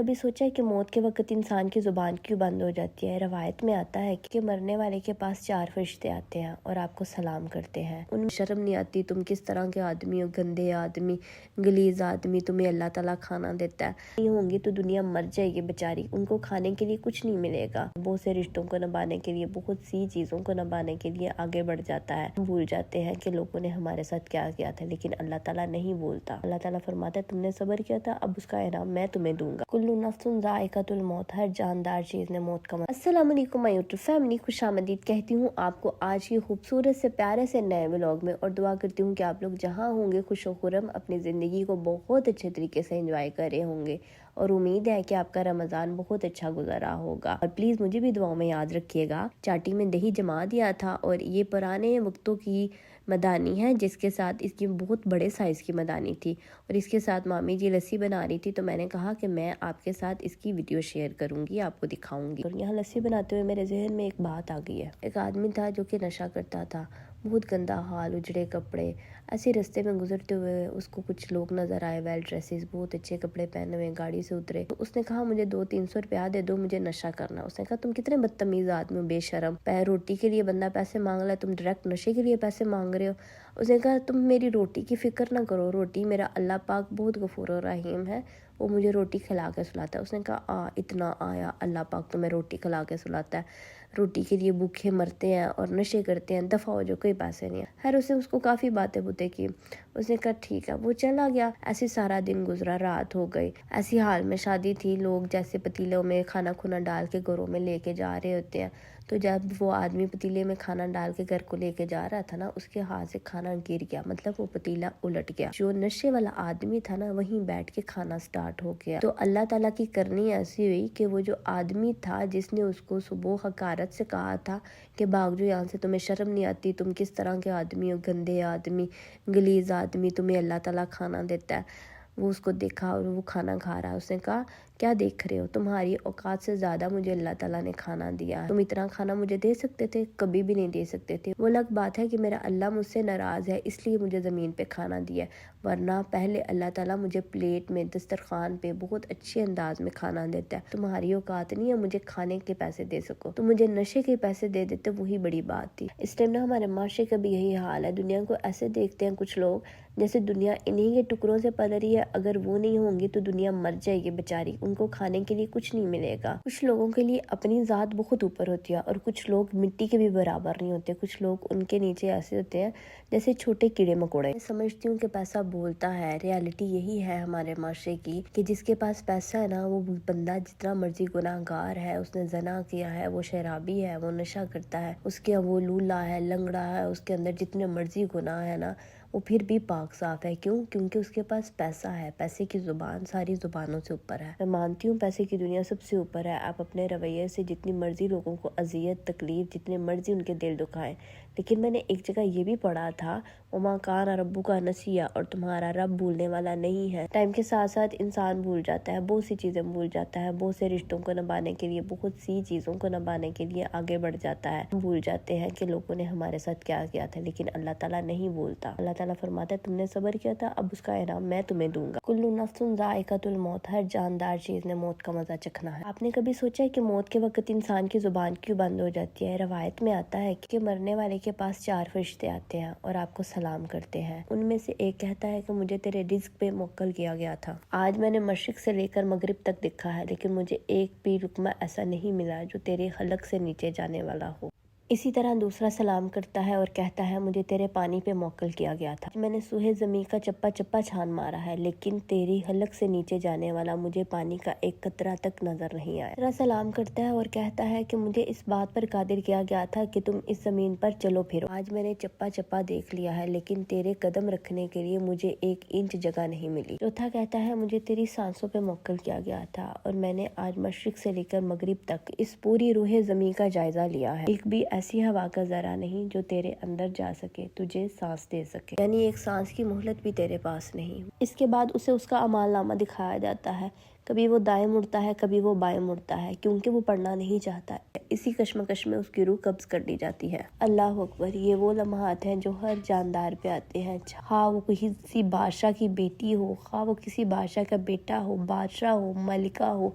کبھی سوچا ہے کہ موت کے وقت انسان کی زبان کیوں بند ہو جاتی ہے؟ روایت میں آتا ہے کہ مرنے والے کے پاس 4 فرشتے آتے ہیں اور آپ کو سلام کرتے ہیں. ان میں شرم نہیں آتی تم کس طرح کے آدمی ہو، گندے آدمی، گلیز آدمی، تمہیں اللہ تعالیٰ کھانا دیتا ہے. نہیں ہوں گی تو دنیا مر جائے گی بیچاری، ان کو کھانے کے لیے کچھ نہیں ملے گا. بہت سے رشتوں کو نبھانے کے لیے، بہت سی چیزوں کو نبھانے کے لیے آگے بڑھ جاتا ہے. بھول جاتے ہیں کہ لوگوں نے ہمارے ساتھ کیا کیا تھا، لیکن اللہ تعالیٰ نہیں بھولتا. اللہ تعالیٰ فرماتا ہے تم نے صبر کیا تھا، اب اس کا انعام میں تمہیں دوں گا. کل نفس ذائقۃ الموت، ہر جاندار چیز نے موت کا السلام علیکم مائی یوٹیوب فیملی، خوش آمدید کہتی ہوں آپ کو آج کی خوبصورت سے پیارے سے نئے ولاگ میں، اور دعا کرتی ہوں کہ آپ لوگ جہاں ہوں گے خوش و خرم اپنی زندگی کو بہت اچھے طریقے سے انجوائے کر رہے ہوں گے، اور امید ہے کہ آپ کا رمضان بہت اچھا گزرا ہوگا. اور پلیز مجھے بھی دعاؤں میں یاد رکھیے گا. چاٹی میں دہی جما دیا تھا، اور یہ پرانے وقتوں کی مدانی ہے جس کے ساتھ اس کی بہت بڑے سائز کی مدانی تھی، اور اس کے ساتھ مامی جی لسی بنا رہی تھی، تو میں نے کہا کہ میں آپ کے ساتھ اس کی ویڈیو شیئر کروں گی، آپ کو دکھاؤں گی. اور یہاں لسی بناتے ہوئے میرے ذہن میں ایک بات آ گئی ہے. ایک آدمی تھا جو کہ نشہ کرتا تھا، بہت گندا حال، اجڑے کپڑے. ایسے رستے میں گزرتے ہوئے اس کو کچھ لوگ نظر آئے، ویل ڈریسز، بہت اچھے کپڑے پہنے ہوئے، گاڑی سے اترے. تو اس نے کہا مجھے 200-300 روپیہ دے دو، مجھے نشہ کرنا. اس نے کہا تم کتنے بدتمیز آدمی ہو، بے شرم. روٹی کے لیے بندہ پیسے مانگ رہا ہے، تم ڈائریکٹ نشے کے لیے پیسے مانگ رہے ہو. اس نے کہا تم میری روٹی کی فکر نہ کرو، روٹی میرا اللہ پاک بہت غفور و رحیم ہے، وہ مجھے روٹی کھلا کے سلاتا ہے. اس نے کہا اتنا آیا، اللہ پاک تمہیں روٹی کھلا کے سلاتا ہے، روٹی کے لیے بھوکے مرتے ہیں اور نشے کرتے ہیں، دفع ہو جو، کوئی پیسے نہیں ہے. خیر اس نے اس کو کافی باتیں بوتے کی. اس نے کہا ٹھیک ہے، وہ چلا گیا. ایسے سارا دن گزرا، رات ہو گئی. ایسی حال میں شادی تھی، لوگ جیسے پتیلوں میں کھانا کھونا ڈال کے گھروں میں لے کے جا رہے ہوتے ہیں. تو جب وہ آدمی پتیلے میں کھانا ڈال کے گھر کو لے کے جا رہا تھا نا، اس کے ہاتھ سے کھانا گر گیا، مطلب وہ پتیلا الٹ گیا. جو نشے والا آدمی تھا نا، وہیں بیٹھ کے کھانا سٹارٹ ہو گیا. تو اللہ تعالیٰ کی کرنی ایسی ہوئی کہ وہ جو آدمی تھا جس نے اس کو صبح حقارت سے کہا تھا کہ بھاگ جو یہاں سے، تمہیں شرم نہیں آتی، تم کس طرح کے آدمی ہو، گندے آدمی، گلیز آدمی، تمہیں اللہ تعالیٰ کھانا دیتا ہے. وہ اس کو دیکھا اور وہ کھانا کھا رہا. اس نے کہا کیا دیکھ رہے ہو، تمہاری اوقات سے زیادہ مجھے اللہ تعالیٰ نے کھانا دیا، تم اتنا کھانا مجھے دے سکتے تھے؟ کبھی بھی نہیں دے سکتے تھے. وہ الگ بات ہے کہ میرا اللہ مجھ سے ناراض ہے اس لیے مجھے زمین پہ کھانا دیا، ورنہ پہلے اللہ تعالیٰ مجھے پلیٹ میں، دسترخوان پہ بہت اچھے انداز میں کھانا دیتا ہے. تمہاری اوقات نہیں ہے مجھے کھانے کے پیسے دے سکو، تو مجھے نشے کے پیسے دے دیتے، وہی بڑی بات تھی. اس ٹائم نا ہمارے معاشرے کا بھی یہی حال ہے. دنیا کو ایسے دیکھتے ہیں کچھ لوگ جیسے دنیا انہی کے ٹکڑوں سے پل رہی ہے، اگر وہ نہیں ہوں گی تو دنیا مر جائے گی بیچاری، ان کو کھانے کے لیے کچھ نہیں ملے گا. کچھ لوگوں کے لیے اپنی ذات بہت اوپر ہوتی ہے، اور کچھ لوگ مٹی کے بھی برابر نہیں ہوتے. کچھ لوگ ان کے نیچے ایسے ہوتے ہیں جیسے چھوٹے کیڑے مکوڑے. میں سمجھتی ہوں کہ پیسہ بولتا ہے. ریالٹی یہی ہے ہمارے معاشرے کی کہ جس کے پاس پیسہ ہے نا، وہ بندہ جتنا مرضی گناہ گار ہے، اس نے زنا کیا ہے، وہ شرابی ہے، وہ نشہ کرتا ہے، اس کے وہ لولا ہے، لنگڑا ہے، اس کے اندر جتنے مرضی گناہ ہے نا، وہ پھر بھی پاک صاف ہے. کیوں؟ کیونکہ اس کے پاس پیسہ ہے. پیسے کی زبان ساری زبانوں سے اوپر ہے. میں مانتی ہوں پیسے کی دنیا سب سے اوپر ہے. آپ اپنے رویے سے جتنی مرضی لوگوں کو اذیت، تکلیف، جتنے مرضی ان کے دل دکھائیں، لیکن میں نے ایک جگہ یہ بھی پڑھا تھا وما کان ربک نسیا، اور تمہارا رب بھولنے والا نہیں ہے. ٹائم کے ساتھ ساتھ انسان بھول جاتا ہے، بہت سی چیزیں بھول جاتا ہے، بہت سے رشتوں کو نبھانے کے لیے، بہت سی چیزوں کو نبھانے کے لیے آگے بڑھ جاتا ہے. بھول جاتے ہیں کہ لوگوں نے ہمارے ساتھ کیا کیا تھا، لیکن اللہ تعالیٰ نہیں بھولتا. اللہ تعالیٰ فرماتا ہے تم نے صبر کیا تھا، اب اس کا انعام میں تمہیں دوں گا. کل نفس ذائقۃ الموت، ہر جاندار چیز نے موت کا مزہ چکھنا ہے. آپ نے کبھی سوچا ہے کہ موت کے وقت انسان کی زبان کیوں بند ہو جاتی ہے؟ روایت میں آتا ہے کہ مرنے والے کے پاس 4 فرشتے آتے ہیں اور آپ کو سلام کرتے ہیں. ان میں سے ایک کہتا ہے کہ مجھے تیرے رزق پہ موکل کیا گیا تھا. آج میں نے مشرق سے لے کر مغرب تک دیکھا ہے، لیکن مجھے ایک بھی لقمہ ایسا نہیں ملا جو تیرے حلق سے نیچے جانے والا ہو. اسی طرح دوسرا سلام کرتا ہے اور کہتا ہے مجھے تیرے پانی پہ موکل کیا گیا تھا. میں نے سوہے زمین کا چپا چپا چھان مارا ہے، لیکن تیری حلق سے نیچے جانے والا مجھے پانی کا ایک قطرہ تک نظر نہیں آیا. تیسرا سلام کرتا ہے اور کہتا ہے کہ مجھے اس بات پر قادر کیا گیا تھا کہ تم اس زمین پر چلو پھرو. آج میں نے چپا چپا دیکھ لیا ہے، لیکن تیرے قدم رکھنے کے لیے مجھے 1 انچ جگہ نہیں ملی. چوتھا کہتا ہے مجھے تیری سانسوں پہ موکل کیا گیا تھا، اور میں نے آج مشرق سے لے کر مغرب تک اس پوری روح زمین کا جائزہ لیا ہے. ایک بھی ایسی ہوا کا ذرہ نہیں جو تیرے اندر جا سکے، تجھے سانس دے سکے، یعنی ایک سانس کی مہلت بھی تیرے پاس نہیں. اس کے بعد اسے اس کا اعمال نامہ دکھایا جاتا ہے. کبھی وہ دائیں مڑتا ہے کبھی وہ بائیں مڑتا ہے، کیونکہ وہ پڑھنا نہیں چاہتا ہے۔ اسی کشمکش میں اس کی روح قبض کر لی جاتی ہے۔ اللہ اکبر، یہ وہ لمحات ہیں جو ہر جاندار پہ آتے ہیں، خواہ وہ کسی بادشاہ کی بیٹی ہو، خواہ وہ کسی بادشاہ کا بیٹا ہو، بادشاہ ہو، ملکہ ہو،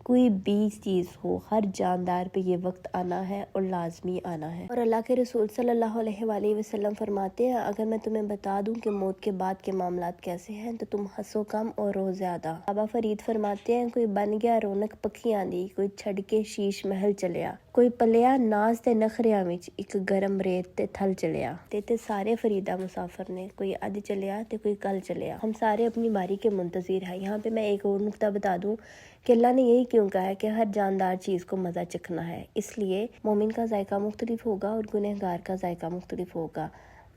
کوئی بھی چیز ہو، ہر جاندار پہ یہ وقت آنا ہے اور لازمی آنا ہے۔ اور اللہ کے رسول صلی اللہ علیہ وآلہ وسلم فرماتے ہیں، اگر میں تمہیں بتا دوں کہ موت کے بعد کے معاملات کیسے ہیں تو تم ہنسو کم اور رو زیادہ۔ بابا فرید فرماتے ہیں، کوئی بن گیا رونق پکھیاں دی، کوئی چھڑ کے شیش محل چلیا، کوئی پلیا ناز تے نخریاں وچ، ایک گرم ریت تے تھل چلیا۔ تے سارے فریدہ مسافر نے، کوئی اج چلیا تے کوئی کل چلیا، ہم سارے اپنی باری کے منتظر ہیں۔ یہاں پہ میں ایک اور نکتہ بتا دوں کہ اللہ نے یہی کیوں کہا ہے کہ ہر جاندار چیز کو مزہ چکھنا ہے، اس لیے مومن کا ذائقہ مختلف ہوگا اور گنہگار کا ذائقہ مختلف ہوگا۔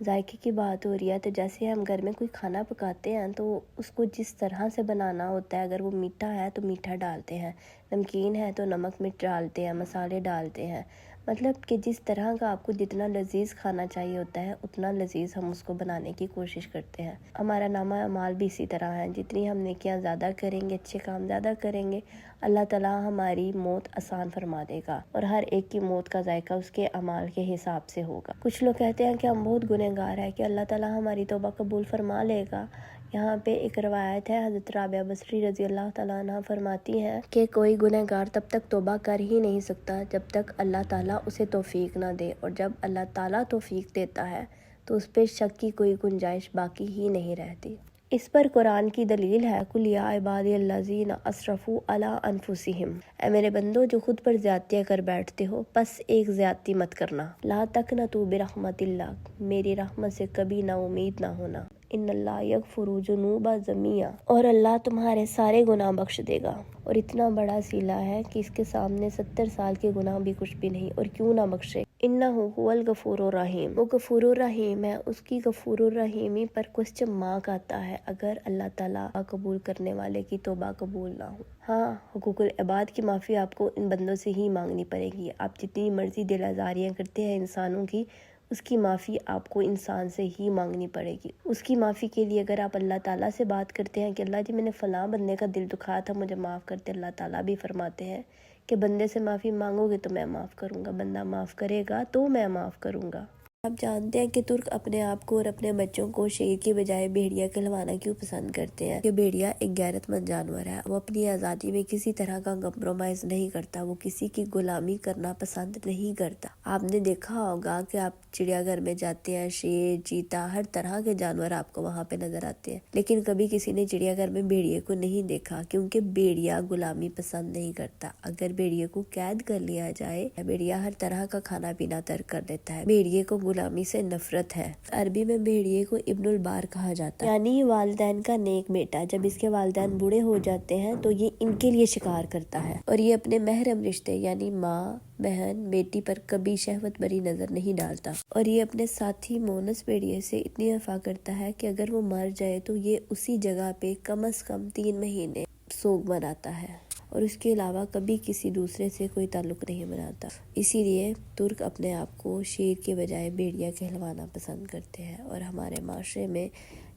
ذائقے کی بات ہو رہی ہے تو جیسے ہم گھر میں کوئی کھانا پکاتے ہیں تو اس کو جس طرح سے بنانا ہوتا ہے، اگر وہ میٹھا ہے تو میٹھا ڈالتے ہیں، نمکین ہے تو نمک مرچ ڈالتے ہیں، مسالے ڈالتے ہیں، مطلب کہ جس طرح کا آپ کو جتنا لذیذ کھانا چاہیے ہوتا ہے اتنا لذیذ ہم اس کو بنانے کی کوشش کرتے ہیں۔ ہمارا نامہ اعمال بھی اسی طرح ہے، جتنی ہم نیکیاں زیادہ کریں گے، اچھے کام زیادہ کریں گے، اللہ تعالیٰ ہماری موت آسان فرما دے گا اور ہر ایک کی موت کا ذائقہ اس کے اعمال کے حساب سے ہوگا۔ کچھ لوگ کہتے ہیں کہ ہم بہت گنہگار ہیں کہ اللہ تعالیٰ ہماری توبہ قبول فرما لے گا۔ یہاں پہ ایک روایت ہے، حضرت رابعہ بصری رضی اللہ تعالیٰ عنہ فرماتی ہیں کہ کوئی گنہگار تب تک توبہ کر ہی نہیں سکتا جب تک اللہ تعالیٰ اسے توفیق نہ دے، اور جب اللہ تعالیٰ توفیق دیتا ہے تو اس پہ شک کی کوئی گنجائش باقی ہی نہیں رہتی۔ اس پر قرآن کی دلیل ہے، قُلْ يَا عِبَادِيَ الَّذِينَ أَسْرَفُوا عَلَىٰ أَنفُسِهِمْ، اے میرے بندو جو خود پر زیادتیاں کر بیٹھتے ہو، پس ایک زیادتی مت کرنا، لَا تَقْنَطُوا بِرَحْمَتِ اللَّهِ، میری رحمت سے کبھی نا امید نہ ہونا، ان اللہ یغفر الذنوب جميعا، اور اللہ تمہارے سارے گناہ بخش دے گا۔ اور اتنا بڑا صلہ ہے کہ اس کے سامنے 70 سال کے گناہ بھی کچھ بھی نہیں، اور کیوں نہ بخشے۔ انہ هو الغفور الرحیم، وہ غفور الرحیم ہے، اس کی غفور الرحیمی پر کوسچن مارک آتا ہے اگر اللہ تعالیٰ قبول کرنے والے کی توبہ قبول نہ ہو۔ ہاں، حقوق العباد کی معافی آپ کو ان بندوں سے ہی مانگنی پڑے گی۔ آپ جتنی مرضی دل آزاریاں کرتے ہیں انسانوں کی، اس کی معافی آپ کو انسان سے ہی مانگنی پڑے گی۔ اس کی معافی کے لیے اگر آپ اللہ تعالیٰ سے بات کرتے ہیں کہ اللہ جی میں نے فلاں بندے کا دل دکھایا تھا، مجھے معاف کرتے، اللہ تعالیٰ بھی فرماتے ہیں کہ بندے سے معافی مانگو گے تو میں معاف کروں گا، بندہ معاف کرے گا تو میں معاف کروں گا۔ آپ جانتے ہیں کہ ترک اپنے آپ کو اور اپنے بچوں کو شیر کی بجائے بھیڑیا کہلوانا کیوں پسند کرتے ہیں؟ کہ بھیڑیا ایک غیرت مند جانور ہے، وہ اپنی آزادی میں کسی طرح کا کمپرومائز نہیں کرتا، وہ کسی کی غلامی کرنا پسند نہیں کرتا۔ آپ نے دیکھا ہوگا کہ آپ چڑیا گھر میں جاتے ہیں، شیر، چیتا، ہر طرح کے جانور آپ کو وہاں پہ نظر آتے ہیں، لیکن کبھی کسی نے چڑیا گھر میں بھیڑیے کو نہیں دیکھا، کیونکہ بھیڑیا غلامی پسند نہیں کرتا۔ اگر بھیڑیے کو قید کر لیا جائے، بھیڑیا ہر طرح کا کھانا پینا ترک کر دیتا ہے۔ بھیڑیے کو غلامی سے نفرت ہے۔ عربی میں بھیڑیے کو ابن البار کہا جاتا ہے، یعنی والدین کا نیک بیٹا۔ جب اس کے والدین بوڑھے ہو جاتے ہیں تو یہ ان کے لیے شکار کرتا ہے، اور یہ اپنے محرم رشتے یعنی ماں، بہن، بیٹی پر کبھی شہوت بری نظر نہیں ڈالتا، اور یہ اپنے ساتھی مونس بھیڑیے سے اتنی وفا کرتا ہے کہ اگر وہ مر جائے تو یہ اسی جگہ پہ کم از کم 3 مہینے سوگ مناتا ہے، اور اس کے علاوہ کبھی کسی دوسرے سے کوئی تعلق نہیں بناتا۔ اسی لیے ترک اپنے آپ کو شیر کے بجائے بھیڑیا کہلوانا پسند کرتے ہیں، اور ہمارے معاشرے میں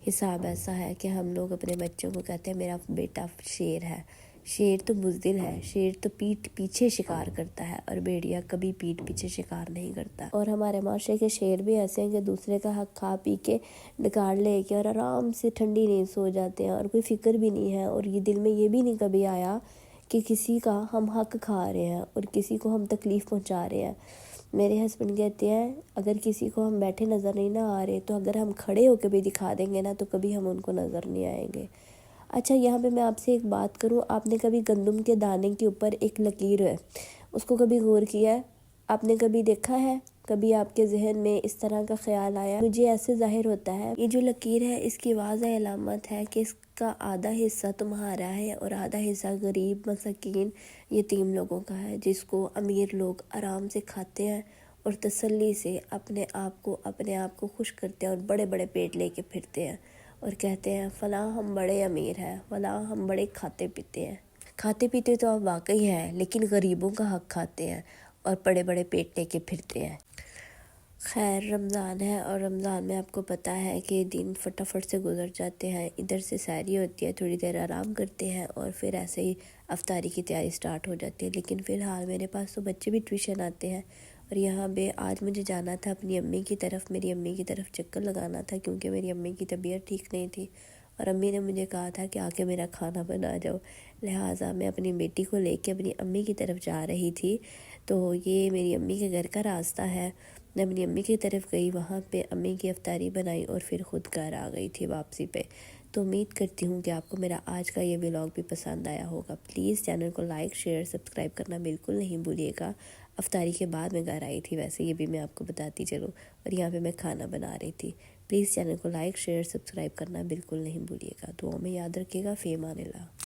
حساب ایسا ہے کہ ہم لوگ اپنے بچوں کو کہتے ہیں میرا بیٹا شیر ہے۔ شیر تو بزدل ہے، شیر تو پیٹھ پیچھے شکار کرتا ہے، اور بھیڑیا کبھی پیٹھ پیچھے شکار نہیں کرتا۔ اور ہمارے معاشرے کے شیر بھی ایسے ہیں کہ دوسرے کا حق کھا پی کے ڈکار لے کے اور آرام سے ٹھنڈی نیند سو جاتے ہیں، اور کوئی فکر بھی نہیں ہے، اور یہ دل میں یہ بھی نہیں کبھی آیا کہ کسی کا ہم حق کھا رہے ہیں اور کسی کو ہم تکلیف پہنچا رہے ہیں۔ میرے ہسبینڈ کہتے ہیں اگر کسی کو ہم بیٹھے نظر نہیں نہ آ رہے تو اگر ہم کھڑے ہو کے بھی دکھا دیں گے نا تو کبھی ہم ان کو نظر نہیں آئیں گے۔ اچھا، یہاں پہ میں آپ سے ایک بات کروں، آپ نے کبھی گندم کے دانے کے اوپر ایک لکیر ہے، اس کو کبھی غور کیا ہے؟ آپ نے کبھی دیکھا ہے؟ کبھی آپ کے ذہن میں اس طرح کا خیال آیا؟ مجھے ایسے ظاہر ہوتا ہے یہ جو لکیر ہے اس کی واضح علامت ہے کہ اس کا آدھا حصہ تمہارا ہے اور آدھا حصہ غریب، مسکین، یتیم لوگوں کا ہے، جس کو امیر لوگ آرام سے کھاتے ہیں اور تسلی سے اپنے آپ کو خوش کرتے ہیں، اور بڑے بڑے پیٹ لے کے پھرتے ہیں اور کہتے ہیں فلاں ہم بڑے امیر ہیں، فلاں ہم بڑے کھاتے پیتے ہیں۔ کھاتے پیتے تو آپ واقعی ہیں، لیکن غریبوں کا حق کھاتے ہیں اور بڑے بڑے پیٹ لے کے پھرتے ہیں۔ خیر رمضان ہے اور رمضان میں آپ کو پتہ ہے کہ دن فٹافٹ سے گزر جاتے ہیں. ادھر سے سحری ہوتی ہے، تھوڑی دیر آرام کرتے ہیں اور پھر ایسے ہی افطاری کی تیاری سٹارٹ ہو جاتی ہے. لیکن فی الحال میرے پاس تو بچے بھی ٹیوشن آتے ہیں اور یہاں پہ آج مجھے جانا تھا اپنی امی کی طرف، میری امی کی طرف چکر لگانا تھا کیونکہ میری امی کی طبیعت ٹھیک نہیں تھی اور امی نے مجھے کہا تھا کہ آ کے میرا کھانا بنا جاؤ. لہٰذا میں اپنی بیٹی کو لے کے اپنی امی کی طرف جا رہی تھی. تو یہ میری امی کے گھر کا راستہ ہے. میں اپنی امی کی طرف گئی، وہاں پہ امی کی افطاری بنائی اور پھر خود گھر آ گئی تھی واپسی پہ. تو امید کرتی ہوں کہ آپ کو میرا آج کا یہ ولاگ بھی پسند آیا ہوگا. پلیز چینل کو لائک شیئر سبسکرائب کرنا بالکل نہیں بھولیے گا. افطاری کے بعد میں گھر آئی تھی، ویسے یہ بھی میں آپ کو بتاتی چلوں، اور یہاں پہ میں کھانا بنا رہی تھی. پلیز چینل کو لائک شیئر سبسکرائب کرنا بالکل نہیں بھولیے گا. دعاؤں میں یاد رکھیے گا. فی امان اللہ.